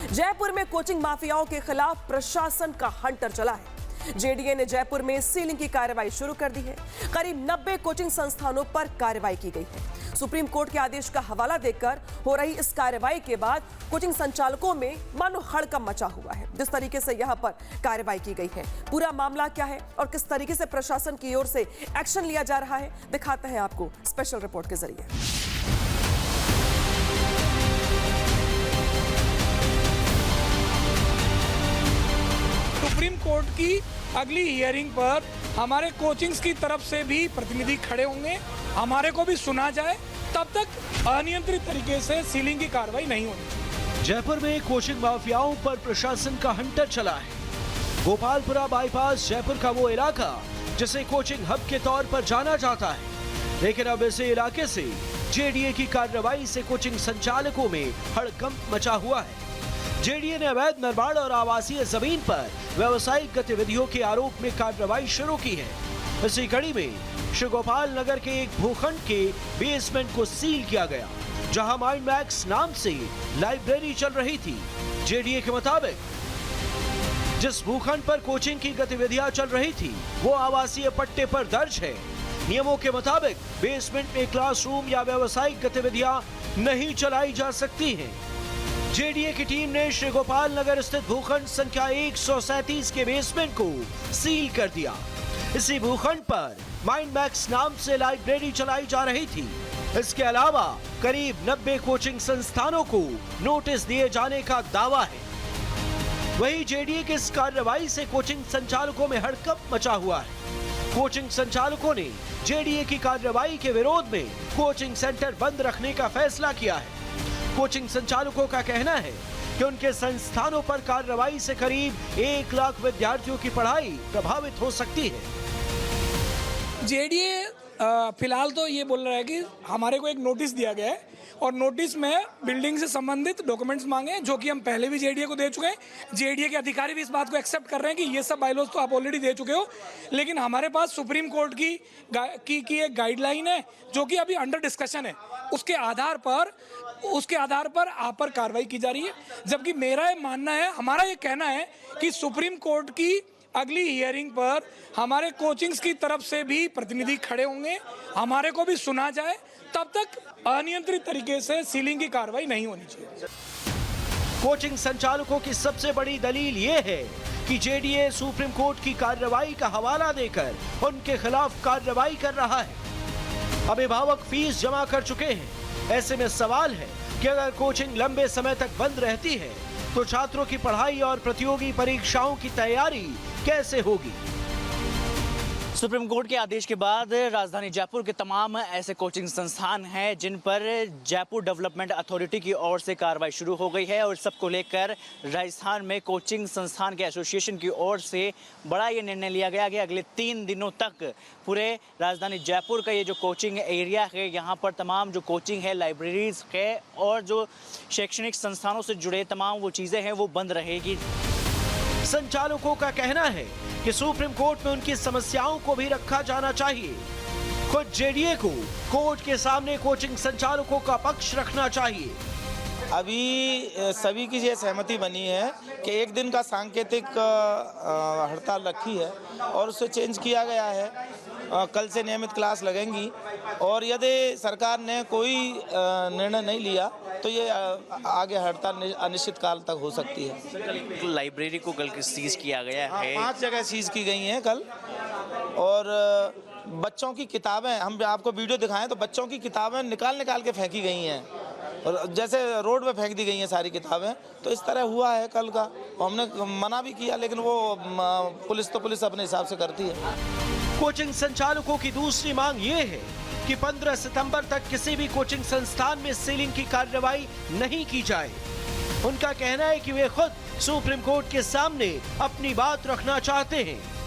जयपुर में कोचिंग माफियाओं के खिलाफ प्रशासन का हंटर चला है। जेडीए ने जयपुर में सीलिंग की कार्रवाई शुरू कर दी है। करीब 90 कोचिंग संस्थानों पर कार्रवाई की गई है। सुप्रीम कोर्ट के आदेश का हवाला देकर हो रही इस कार्रवाई के बाद कोचिंग संचालकों में मानो हड़कंप मचा हुआ है। जिस तरीके से यहां पर कार्रवाई की गई है, पूरा मामला क्या है और किस तरीके से प्रशासन की ओर से एक्शन लिया जा रहा है, दिखाते हैं आपको स्पेशल रिपोर्ट के जरिए। सुप्रीम कोर्ट की अगली हियरिंग पर हमारे कोचिंग्स की तरफ से भी प्रतिनिधि खड़े होंगे। हमारे को भी सुना जाए, तब तक अनियंत्रित तरीके से सीलिंग की कार्रवाई नहीं होनी। जयपुर में कोचिंग माफियाओं पर प्रशासन का हंटर चला है। गोपालपुरा बाईपास जयपुर का वो इलाका जिसे कोचिंग हब के तौर पर जाना जाता है, लेकिन अब इस इलाके से जेडीए की कार्रवाई से कोचिंग संचालकों में हड़कंप मचा हुआ है। जेडीए ने अवैध निर्माण और आवासीय जमीन पर व्यावसायिक गतिविधियों के आरोप में कार्रवाई शुरू की है। इसी कड़ी में श्री गोपाल नगर के एक भूखंड के बेसमेंट को सील किया गया, जहां माइंड मैक्स नाम से लाइब्रेरी चल रही थी। जेडीए के मुताबिक जिस भूखंड पर कोचिंग की गतिविधियां चल रही थी वो आवासीय पट्टे पर दर्ज है। नियमों के मुताबिक बेसमेंट में क्लासरूम या व्यावसायिक गतिविधियां नहीं चलाई जा सकती हैं। जेडीए की टीम ने श्री गोपाल नगर स्थित भूखंड संख्या 137 के बेसमेंट को सील कर दिया। इसी भूखंड पर माइंड मैक्स नाम से लाइब्रेरी चलाई जा रही थी। इसके अलावा करीब 90 कोचिंग संस्थानों को नोटिस दिए जाने का दावा है। वहीं जेडीए की इस कार्रवाई से कोचिंग संचालकों में हड़कंप मचा हुआ है। कोचिंग संचालकों ने जेडीए की कार्रवाई के विरोध में कोचिंग सेंटर बंद रखने का फैसला किया है। कोचिंग संचालकों का कहना है कि उनके संस्थानों पर कार्रवाई से करीब 1 लाख विद्यार्थियों की पढ़ाई प्रभावित हो सकती है। जेडीए फिलहाल तो ये बोल रहा है कि हमारे को एक नोटिस दिया गया है और नोटिस में बिल्डिंग से संबंधित डॉक्यूमेंट्स मांगे हैं, जो कि हम पहले भी जेडीए को दे चुके हैं। जेडीए के अधिकारी भी इस बात को एक्सेप्ट कर रहे हैं कि ये सब बायलॉज तो आप ऑलरेडी दे चुके हो, लेकिन हमारे पास सुप्रीम कोर्ट की एक गाइडलाइन है जो कि अभी अंडर डिस्कशन है। उसके आधार पर आप पर कार्रवाई की जा रही है। जबकि मेरा ये मानना है, हमारा ये कहना है कि सुप्रीम कोर्ट की अगली हियरिंग पर हमारे कोचिंग्स की तरफ से भी प्रतिनिधि खड़े होंगे। हमारे को भी सुना जाए, तब तक अनियंत्रित तरीके से सीलिंग की कार्रवाई नहीं होनी चाहिए। कोचिंग संचालकों की सबसे बड़ी दलील ये है कि जेडीए सुप्रीम कोर्ट की कार्रवाई का हवाला देकर उनके खिलाफ कार्रवाई कर रहा है। अभिभावक फीस जमा कर चुके हैं। ऐसे में सवाल है कि अगर कोचिंग लंबे समय तक बंद रहती है तो छात्रों की पढ़ाई और प्रतियोगी परीक्षाओं की तैयारी कैसे होगी। सुप्रीम कोर्ट के आदेश के बाद राजधानी जयपुर के तमाम ऐसे कोचिंग संस्थान हैं जिन पर जयपुर डेवलपमेंट अथॉरिटी की ओर से कार्रवाई शुरू हो गई है और सबको लेकर राजस्थान में कोचिंग संस्थान के एसोसिएशन की ओर से बड़ा ये निर्णय लिया गया कि अगले 3 दिनों तक पूरे राजधानी जयपुर का ये जो कोचिंग एरिया है, यहाँ पर तमाम जो कोचिंग है, लाइब्रेरीज है और जो शैक्षणिक संस्थानों से जुड़े तमाम वो चीज़ें हैं वो बंद रहेगी। संचालकों का कहना है कि सुप्रीम कोर्ट में उनकी समस्याओं को भी रखा जाना चाहिए। खुद जेडीए को कोर्ट के सामने कोचिंग संचालकों का पक्ष रखना चाहिए। अभी सभी की ये सहमति बनी है कि 1 दिन का सांकेतिक हड़ताल रखी है और उसे चेंज किया गया है। कल से नियमित क्लास लगेंगी और यदि सरकार ने कोई निर्णय नहीं लिया तो ये आगे हड़ताल अनिश्चित काल तक हो सकती है। लाइब्रेरी को कल सीज किया गया है। 5 जगह सीज की गई हैं कल। और बच्चों की किताबें, हम आपको वीडियो दिखाएं तो बच्चों की किताबें निकाल के फेंकी गई हैं और जैसे रोड पे फेंक दी गई हैं सारी किताबें। तो इस तरह हुआ है कल का। हमने मना भी किया, लेकिन वो पुलिस अपने हिसाब से करती है। कोचिंग संचालकों की दूसरी मांग ये है कि 15 सितंबर तक किसी भी कोचिंग संस्थान में सीलिंग की कार्रवाई नहीं की जाए। उनका कहना है कि वे खुद सुप्रीम कोर्ट के सामने अपनी बात रखना चाहते हैं।